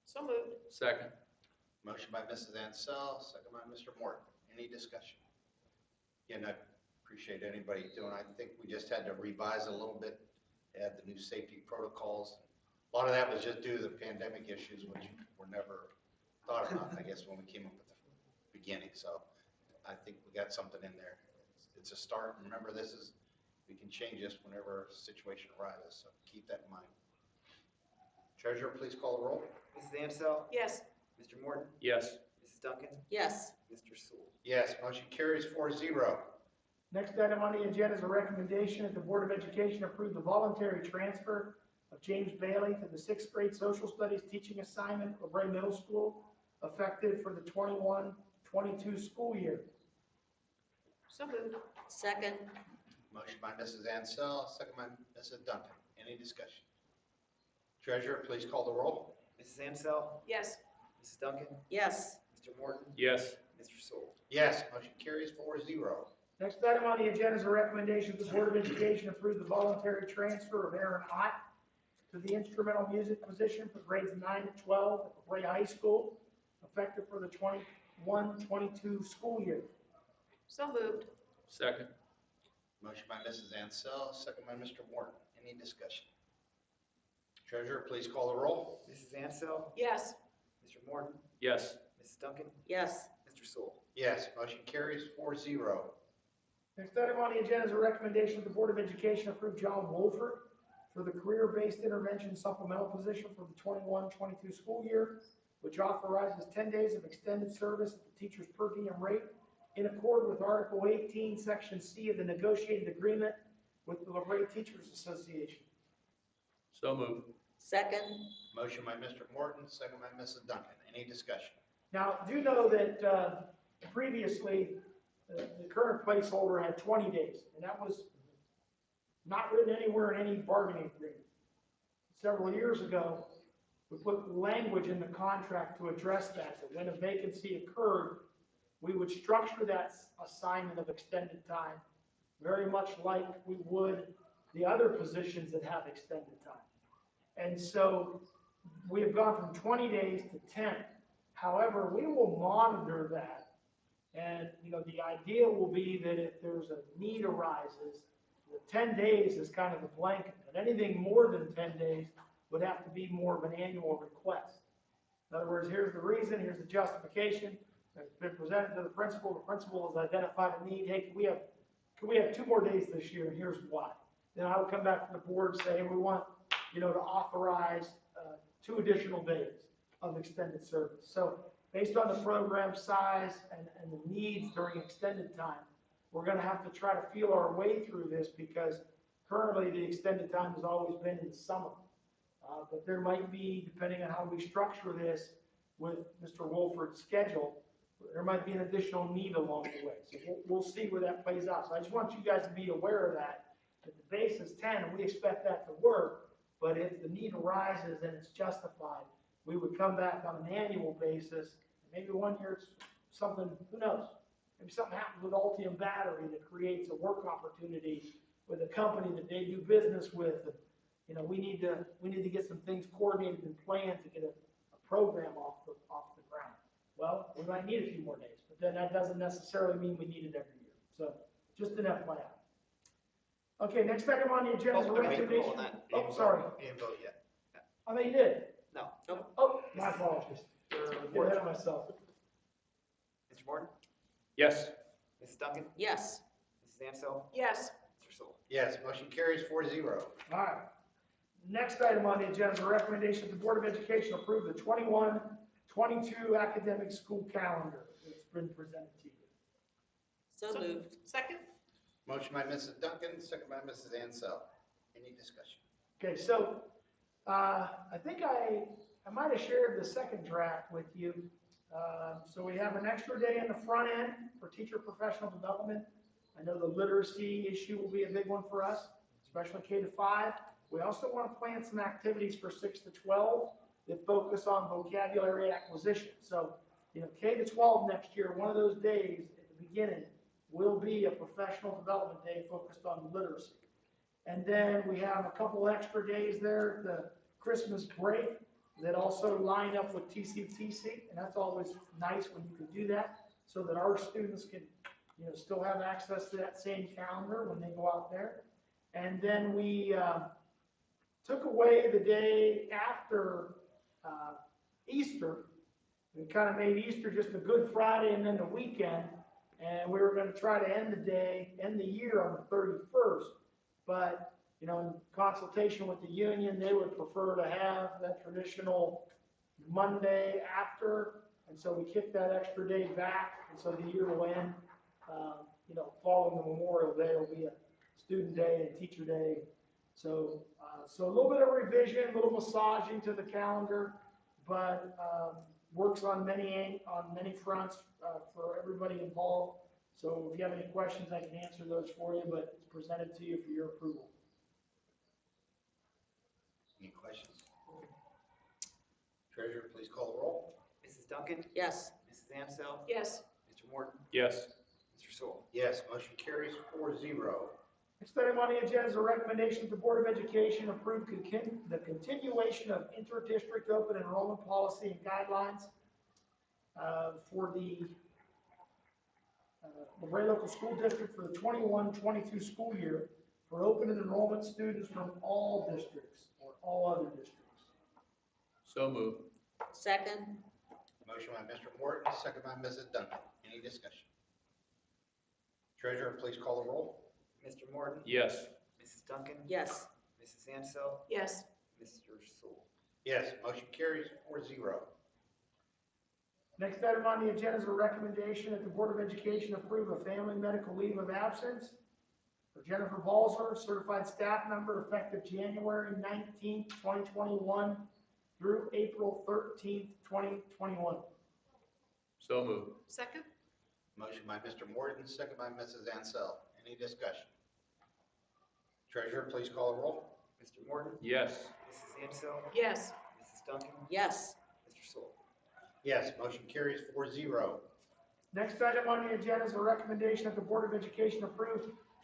So moved. Second. Motion by Mrs. Ansell, second by Mr. Morton. Any discussion? Again, I appreciate anybody doing. I think we just had to revise a little bit, add the new safety protocols. A lot of that was just due to the pandemic issues, which were never thought about, I guess, when we came up with the beginning. So I think we got something in there. It's a start. Remember, we can change this whenever a situation arises, so keep that in mind. Treasurer, please call the roll. Mrs. Ansell? Yes. Mr. Morton? Yes. Mrs. Duncan? Yes. Mr. Sewell? Yes, motion carries 4-0. Next item on the agenda is a recommendation that the Board of Education approve the voluntary transfer of James Bailey to the 6th grade social studies teaching assignment at LaBrae Middle School, effective for the 21-22 school year. So moved. Second? Motion by Mrs. Ansell, second by Mrs. Duncan. Any discussion? Treasurer, please call the roll. Mrs. Ansell? Yes. Mrs. Duncan? Yes. Mr. Morton? Yes. Mr. Sewell? Yes, motion carries 4-0. Next item on the agenda is a recommendation that the Board of Education approve the voluntary transfer of Aaron Ott to the instrumental music position for grades 9 to 12 at LaBrae High School, effective for the 21-22 school year. So moved. Second. Motion by Mrs. Ansel, second by Mr. Morton. Any discussion? Treasurer, please call the roll. Mrs. Ansel, Yes. Mr. Morton, Yes. Mrs. Duncan, Yes. Mr. Sewell. Yes, motion carries 4-0. Next item on the agenda is a recommendation of the Board of Education approve John Wolford for the career-based intervention supplemental position for the 21-22 school year, which authorizes 10 days of extended service at the teacher's per diem rate in accord with Article 18, Section C of the negotiated agreement with the LaBrae Teachers Association. So moved. Second. Motion by Mr. Morton, second by Mrs. Duncan. Any discussion? Now, do know that previously, the current placeholder had 20 days, and that was not written anywhere in any bargaining agreement. Several years ago, we put language in the contract to address that when a vacancy occurred, we would structure that assignment of extended time very much like we would the other positions that have extended time. And so we have gone from 20 days to 10. However, we will monitor that. And, the idea will be that if there's a need arises, the 10 days is kind of the blanket. And anything more than 10 days would have to be more of an annual request. In other words, here's the reason, here's the justification. It's been presented to the principal has identified a need. Hey, can we have 2 more days this year, and here's why. Then I would come back to the board and say, we want, to authorize 2 additional days of extended service. So based on the program size and the needs during extended time, we're going to have to try to feel our way through this because currently the extended time has always been in the summer. But there might be, depending on how we structure this with Mr. Wolford's schedule, there might be an additional need along the way. So we'll see where that plays out. So I just want you guys to be aware of that the base is 10, and we expect that to work, but if the need arises and it's justified, we would come back on an annual basis. Maybe one year it's something, who knows? Maybe something happens with Ultium Battery that creates a work opportunity with a company that they do business with. And, we need to get some things coordinated and planned to get a program off the ground. Well, we might need a few more days, but then that doesn't necessarily mean we need it every year. So just an FYI. Okay, next item on the agenda is a recommendation. Oh, sorry. You didn't vote yet. I mean, you did. No. Oh, my apologies. Get ahead of myself. Mr. Morton, Yes. Mrs. Duncan, Yes. Mrs. Ansel, Yes. Mr. Sewell. Yes, motion carries 4-0. All right. Next item on the agenda is a recommendation that the Board of Education approve the 21-22 academic school calendar that's been presented to you. So moved. Second. Motion by Mrs. Duncan, second by Mrs. Ansel. Any discussion? Okay, so I think I might have shared the second draft with you. So we have an extra day in the front end for teacher professional development. I know the literacy issue will be a big one for us, especially K-5. We also want to plan some activities for 6 to 12 that focus on vocabulary acquisition. So, K-12 next year, one of those days at the beginning will be a professional development day focused on literacy. And then we have a couple extra days there at the Christmas break that also line up with TCTC, and that's always nice when you can do that so that our students can, still have access to that same calendar when they go out there. And then we took away the day after Easter. We kind of made Easter just a Good Friday and then the weekend, and we were going to try to end the year on the 31st. But, in consultation with the union, they would prefer to have that traditional Monday after, and so we kicked that extra day back, and so the year will end, following the Memorial Day will be a student day and teacher day. So, so a little bit of revision, a little massaging to the calendar, but works on many fronts for everybody involved. So if you have any questions, I can answer those for you, but it's presented to you for your approval. Any questions? Treasurer, please call the roll. Mrs. Duncan, Yes. Mrs. Ansel, Yes. Mr. Morton, Yes. Mr. Sewell. Yes, motion carries 4-0. Next item on the agenda is a recommendation that the Board of Education approve the continuation of inter-district open enrollment policy and guidelines for the LaBrae Local School District for the 21-22 school year for open enrollment students from all districts or all other districts. So moved. Second. Motion by Mr. Morton, second by Mrs. Duncan. Any discussion? Treasurer, please call the roll. Mr. Morton? Yes. Mrs. Duncan? Yes. Mrs. Ansel? Yes. Mr. Sewell? Yes, motion carries 4-0. Next item on the agenda is a recommendation that the Board of Education approve a family medical leave of absence for Jennifer Balzer, certified staff member, effective January 19th, 2021 through April 13th, 2021. So moved. Second. Motion by Mr. Morton, second by Mrs. Ansel. Any discussion? Treasurer, please call the roll. Mr. Morton? Yes. Mrs. Ansel? Yes. Mrs. Duncan? Yes. Mr. Sewell? Yes, motion carries 4-0. Next item on the agenda is a recommendation that the Board of Education approve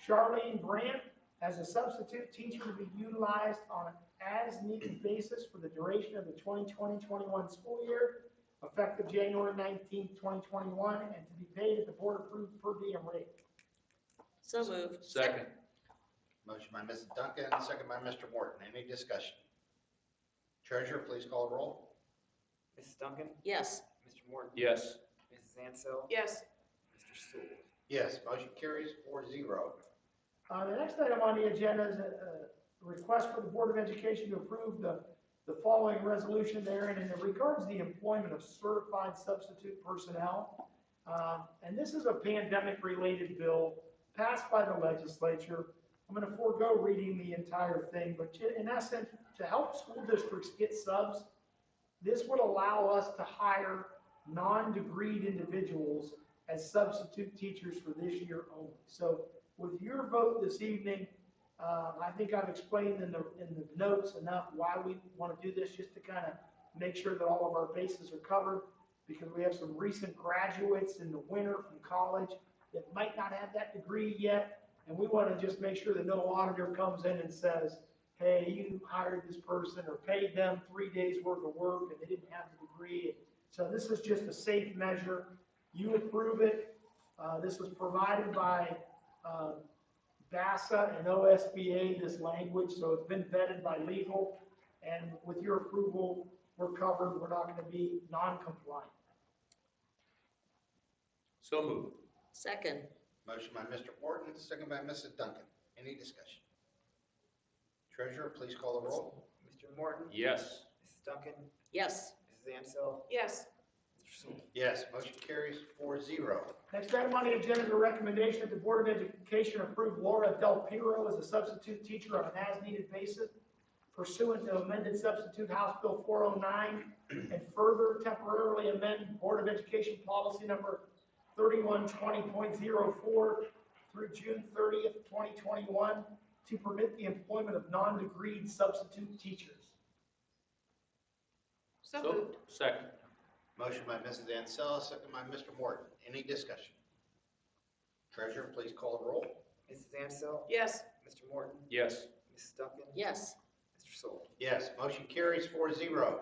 Charlene Brandt as a substitute teacher to be utilized on an as-needed basis for the duration of the 2020-21 school year, effective January 19th, 2021, and to be paid at the board-approved per diem rate. So moved. Second. Motion by Mrs. Duncan, second by Mr. Morton. Any discussion? Treasurer, please call the roll. Mrs. Duncan? Yes. Mr. Morton? Yes. Mrs. Ansel? Yes. Mr. Sewell? Yes, motion carries 4-0. The next item on the agenda is a request for the Board of Education to approve the following resolution there, and it regards the employment of certified substitute personnel. And this is a pandemic-related bill passed by the legislature. I'm going to forego reading the entire thing, but in essence, to help school districts get subs, this would allow us to hire non-degreed individuals as substitute teachers for this year only. So with your vote this evening, I think I've explained in the notes enough why we want to do this, just to kind of make sure that all of our bases are covered, because we have some recent graduates in the winter from college that might not have that degree yet, and we want to just make sure that no auditor comes in and says, hey, you hired this person or paid them 3 days worth of work and they didn't have the degree. So this is just a safe measure. You approve it. This was provided by BASA and OSBA, this language, so it's been vetted by legal, and with your approval, we're covered. We're not going to be non-compliant. So moved. Second. Motion by Mr. Morton, second by Mrs. Duncan. Any discussion? Treasurer, please call the roll. Mr. Morton? Yes. Mrs. Duncan? Yes. Mrs. Ansel? Yes. Mr. Sewell? Yes, motion carries 4-0. Next item on the agenda is a recommendation that the Board of Education approve Laura Del Piro as a substitute teacher on an as-needed basis pursuant to amended substitute House Bill 409, and further temporarily amend Board of Education policy number 3120.04 through June 30th, 2021 to permit the employment of non-degreed substitute teachers. So moved. Second. Motion by Mrs. Ansel, second by Mr. Morton. Any discussion? Treasurer, please call the roll. Mrs. Ansel? Yes. Mr. Morton? Yes. Mrs. Duncan? Yes. Mr. Sewell? Yes, motion carries 4-0.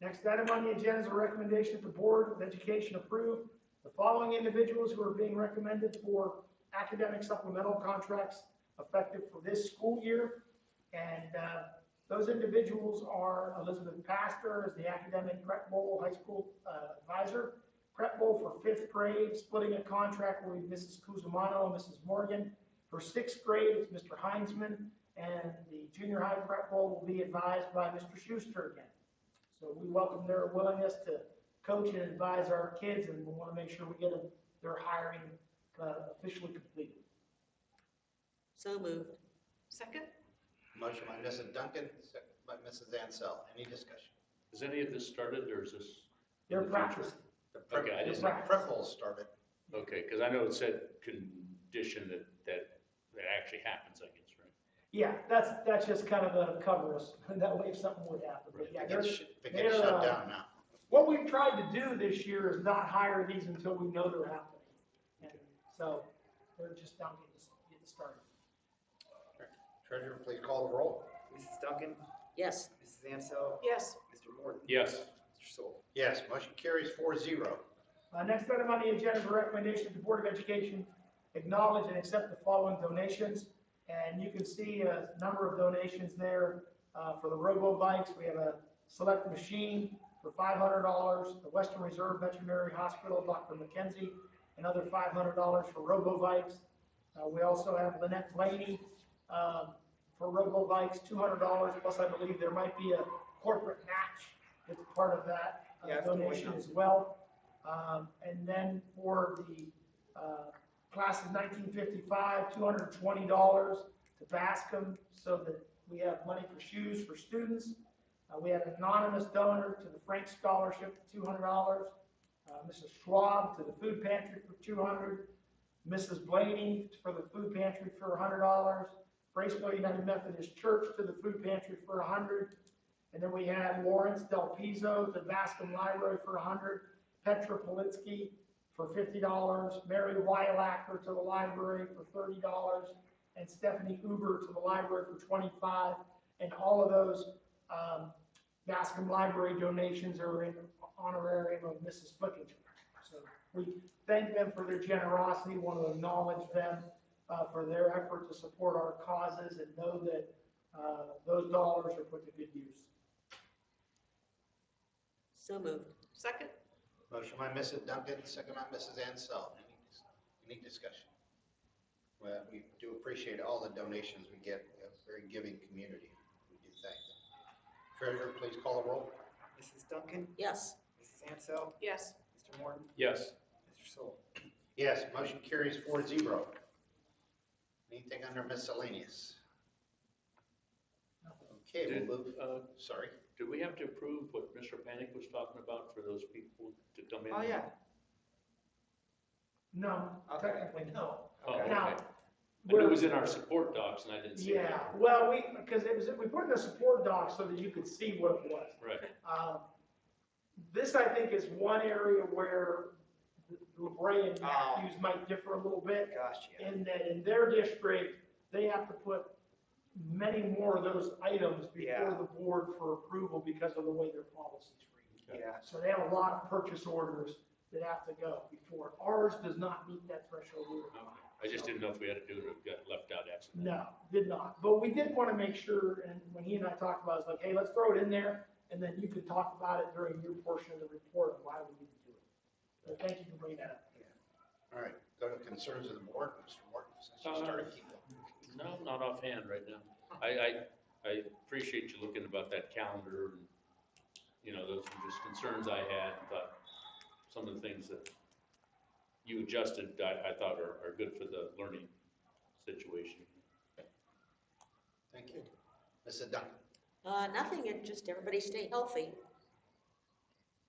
Next item on the agenda is a recommendation that the Board of Education approve the following individuals who are being recommended for academic supplemental contracts effective for this school year. And those individuals are Elizabeth Pastor as the academic prep bowl high school advisor, prep bowl for 5th grade, splitting a contract with Mrs. Cusimano and Mrs. Morgan. For 6th grade, it's Mr. Heinzman, and the junior high prep bowl will be advised by Mr. Schuster again. So we welcome their willingness to coach and advise our kids, and we want to make sure we get their hiring officially completed. So moved. Second. Motion by Mrs. Duncan, second by Mrs. Ansel. Any discussion? Has any of this started, or is this? Their in the future? practice. The prep, Okay, I didn't the know. prep bowl started. Okay, because I know it said condition that actually happens, I guess, right? Yeah, that's just kind of a cover us, that way if something would happen. But yeah, It gets they're, shut down now. what we've tried to do this year is not hire these until we know they're happening. And so they're just now getting started. Treasurer, please call the roll. Mrs. Duncan, Yes. Mrs. Ansel, Yes. Mr. Morton, Yes. Mr. Soul. Yes, motion carries 4-0. Next item on the agenda is a recommendation to the Board of Education acknowledge and accept the following donations. And you can see a number of donations there for the robo bikes. We have a select machine for $500, the Western Reserve Veterinary Hospital, Dr. McKenzie, another $500 for robo bikes. We also have Lynette Blaney for robo bikes, $200, plus I believe there might be a corporate match that's part of that Yeah, donation as well. And then for the class of 1955, $220 to Bascom so that we have money for shoes for students. We had an anonymous donor to the Frank Scholarship for $200. Mrs. Schwab to the food pantry for $200. Mrs. Blaney for the food pantry for $100. Braceville United Methodist Church to the food pantry for $100. And then we had Lawrence Del Pizzo to Bascom Library for $100. Petra Politsky for $50. Mary Weilacker to the library for $30. And Stephanie Uber to the library for $25. And all of those Bascom Library donations are in honorarium of Mrs. Flickinger. So we thank them for their generosity, want to acknowledge them for their effort to support our causes and know that those dollars are put to good use. So moved. Second? Motion by Mrs. Duncan, second by Mrs. Ansel. Any discussion? Well, we do appreciate all the donations we get. We have a very giving community. We do thank them. Treasurer, please call the roll. Mrs. Duncan, Yes. Mrs. Ansel, Yes. Mr. Morton, Yes. Mr. Soul. Yes, motion carries 4-0. Anything under miscellaneous? Okay, Did, we'll move. Sorry. do we have to approve what Mr. Panic was talking about for those people to come in? Oh, yeah. No, Okay. technically no. Oh, Okay. okay. Now, I knew it was in our support docs and I didn't see it. yeah, well, because we put in the support doc so that you could see what it was. Right. This, I think, is one area where LaBrae and Oh. Matthews might differ a little bit, Gosh, yeah. in that in their district, they have to put many more of those items before Yeah. the board for approval because of the way their policies read. Yeah. So they have a lot of purchase orders that have to go before. Ours does not meet that threshold either. Okay. I just didn't know if we had to do it or got left out accidentally. No, did not. But we did want to make sure, and when he and I talked about it, it's like, hey, let's throw it in there, and then you can talk about it during your portion of the report on why we need to do it. So thank you for bringing that up. All right, go to concerns of the board, Mr. Morton, since you started keeping. No, not offhand right now. I appreciate you looking about that calendar and, you know, those were just concerns I had, but some of the things that you adjusted, I thought are good for the learning situation. Thank you. Mrs. Duncan. Nothing, it just everybody stay healthy.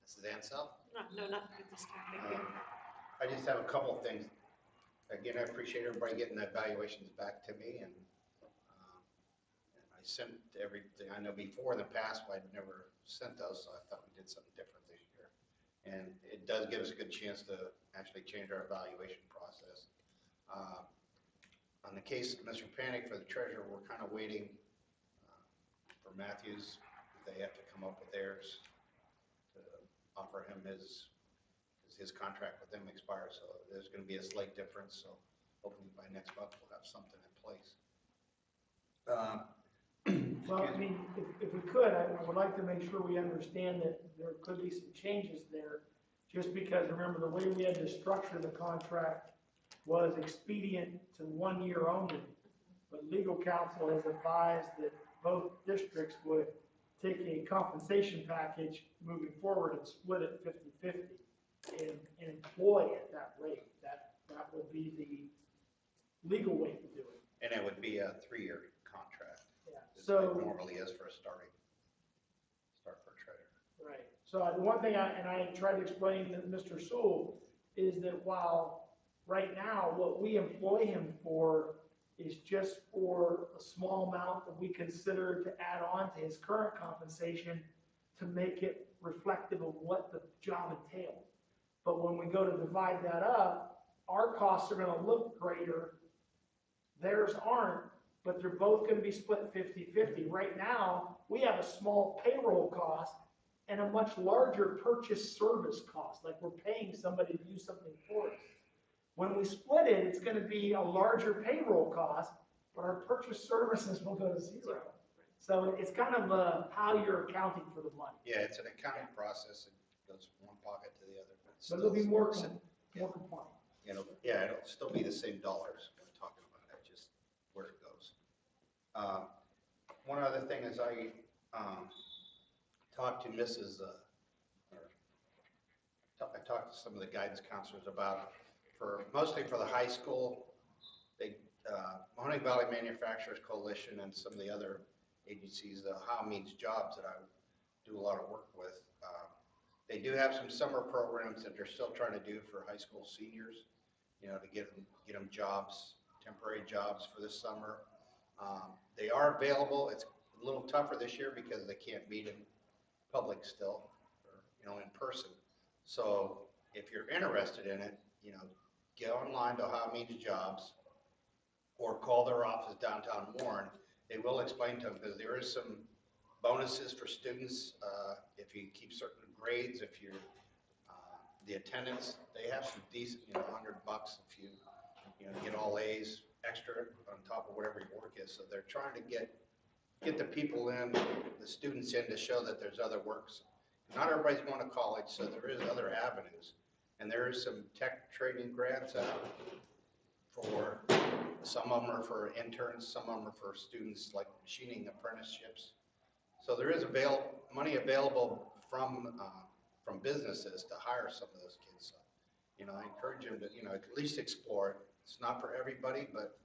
Mrs. Ansel. No, nothing at this time, thank you. I just have a couple of things. Again, I appreciate everybody getting the evaluations back to me, and I sent everything. I know before in the past I'd never sent those, so I thought we did something different this year. And it does give us a good chance to actually change our evaluation process. On the case of Mr. Panic for the treasurer, we're kind of waiting for Matthews. They have to come up with theirs to offer him his contract with them expires, so there's going to be a slight difference. So hopefully by next month we'll have something in place. Well, I mean, if we could, I would like to make sure we understand that there could be some changes there, just because, remember, the way we had to structure the contract was expedient to 1 year only. But legal counsel has advised that both districts would take a compensation package moving forward and split it 50-50 and employ at that rate. That would be the legal way to do it. And it would be a 3-year contract. Yeah. As So it normally is for a start for a treasurer. right. So the one thing I tried to explain to Mr. Sewell is that while right now what we employ him for is just for a small amount that we consider to add on to his current compensation to make it reflective of what the job entails. But when we go to divide that up, our costs are going to look greater. Theirs aren't, but they're both gonna be split 50-50. Right now, we have a small payroll cost and a much larger purchase service cost, like we're paying somebody to do something for us. When we split it, it's gonna be a larger payroll cost, but our purchase services will go to zero. So it's kind of how you're accounting for the money. Yeah, it's an accounting process. It goes from one pocket to the other. But it'll be more still- compliant. You know, yeah, it'll still be the same dollars we're talking about, it just where it goes. One other thing is I talked to Mrs. I talked to some of the guidance counselors about, mostly for the high school, Mahoning Valley Manufacturers Coalition and some of the other agencies, the How Means Jobs that I do a lot of work with. They do have some summer programs that they're still trying to do for high school seniors, you know, to get them jobs, temporary jobs for this summer. They are available. It's a little tougher this year because they can't meet in public still, or, you know, in person. So if you're interested in it, you know, get online to How Means Jobs or call their office downtown Warren. They will explain to them, because there is some bonuses for students if you keep certain grades, if you're the attendance. They have some decent, you know, $100 if you know, get all A's extra on top of whatever your work is. So they're trying to get the people in, the students in, to show that there's other works. Not everybody's going to college, so there is other avenues. And there is some tech training grants out for, some of them are for interns, some of them are for students like machining apprenticeships. So there is money available from businesses to hire some of those kids. So, you know, I encourage them to, you know, at least explore it. It's not for everybody, but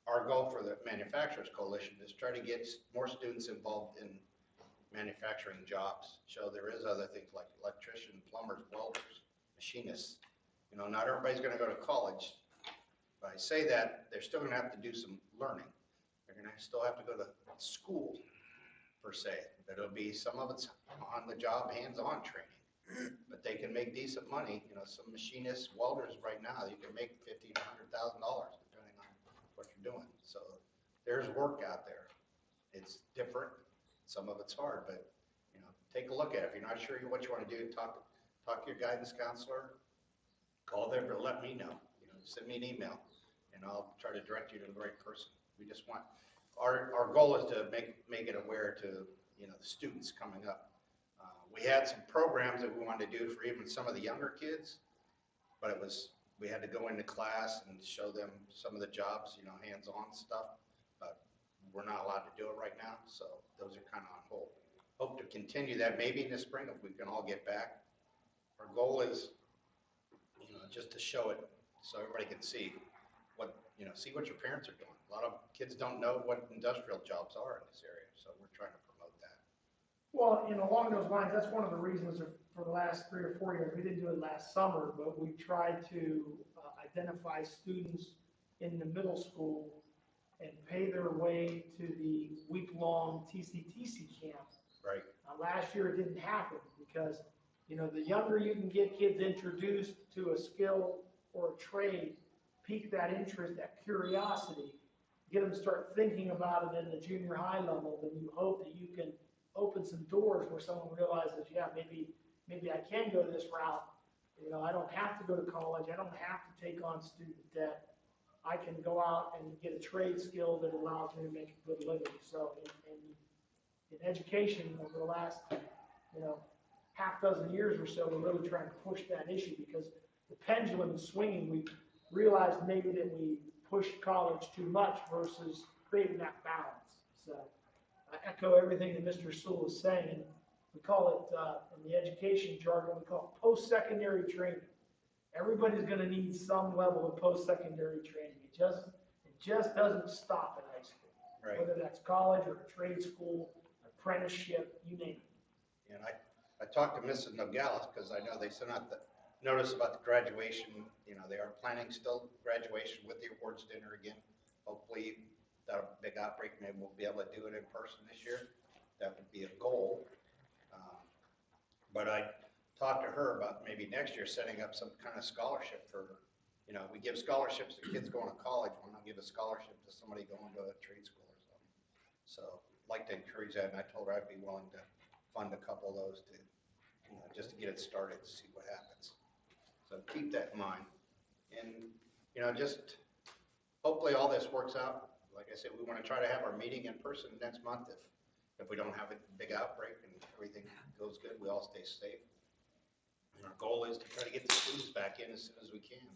our goal for the Manufacturers Coalition is try to get more students involved in manufacturing jobs. So there is other things like electricians, plumbers, welders, machinists. You know, not everybody's going to go to college. But I say that, they're still going to have to do some learning. They're going to still have to go to school, per se. But it'll be, some of it's on the job, hands-on training. But they can make decent money. You know, some machinists, welders right now, you can make $50,000 to $100,000 depending on what you're doing. So there's work out there. It's different. Some of it's hard, but, you know, take a look at it. If you're not sure what you want to do, talk to your guidance counselor, call them or let me know. You know, send me an email, and I'll try to direct you to the right person. We just want, our goal is to make it aware to, you know, the students coming up. We had some programs that we wanted to do for even some of the younger kids, but we had to go into class and show them some of the jobs, you know, hands-on stuff, but we're not allowed to do it right now, so those are kind of on hold. Hope to continue that maybe in the spring if we can all get back. Our goal is, you know, just to show it so everybody can see what, you know, see what your parents are doing. A lot of kids don't know what industrial jobs are in this area, so we're trying to promote that. Well, you know, along those lines, that's one of the reasons for the last 3 or 4 years, we didn't do it last summer, but we tried to identify students in the middle school and pay their way to the week-long TCTC camp. Right. Last year it didn't happen because, you know, the younger you can get kids introduced to a skill or a trade, pique that interest, that curiosity, get them to start thinking about it in the junior high level, then you hope that you can open some doors where someone realizes, yeah, maybe I can go this route. You know, I don't have to go to college. I don't have to take on student debt. I can go out and get a trade skill that allows me to make a good living. So in education over the last, you know, half dozen years or so, we're really trying to push that issue because the pendulum is swinging. We realized maybe that we pushed college too much versus creating that balance. So I echo everything that Mr. Sewell is saying. We call it, in the education jargon, we call it post-secondary training. Everybody's going to need some level of post-secondary training. It just doesn't stop at high school. Right. Whether that's college or a trade school, apprenticeship, you name it. And I talked to Mrs. Nogales because I know they sent out the notice about the graduation. You know, they are planning still graduation with the awards dinner again. Hopefully, that big outbreak, maybe we'll be able to do it in person this year. That would be a goal. But I talked to her about maybe next year setting up some kind of scholarship for, You know, we give scholarships to kids going to college, why not give a scholarship to somebody going to a trade school or something? So I'd like to encourage that, and I told her I'd be willing to fund a couple of those to, you know, just to get it started, to see what happens. So keep that in mind. And, you know, just hopefully all this works out. Like I said, we want to try to have our meeting in person next month if we don't have a big outbreak and everything goes good, we all stay safe. And our goal is to try to get the students back in as soon as we can.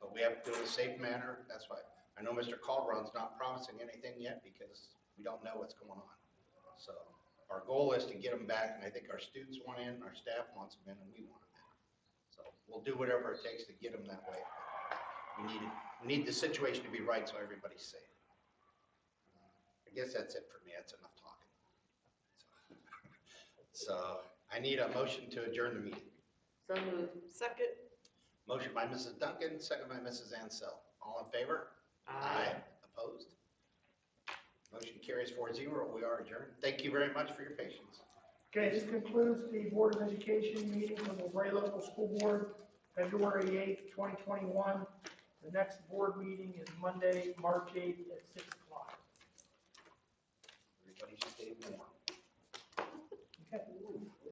But we have to do it in a safe manner. That's why I know Mr. Calderon's not promising anything yet because we don't know what's going on. So our goal is to get them back, and I think our students want in, our staff wants them in, and we want them in. So we'll do whatever it takes to get them that way. We need the situation to be right so everybody's safe. I guess that's it for me. That's enough talking. So I need a motion to adjourn the meeting. So moved. Second. Motion by Mrs. Duncan, second by Mrs. Ansell. All in favor? Aye. Opposed? Motion carries 4-0. We are adjourned. Thank you very much for your patience. Okay, this concludes the Board of Education meeting from the LaBrae Local School Board, February 8th, 2021. The next board meeting is Monday, March 8th at 6 o'clock.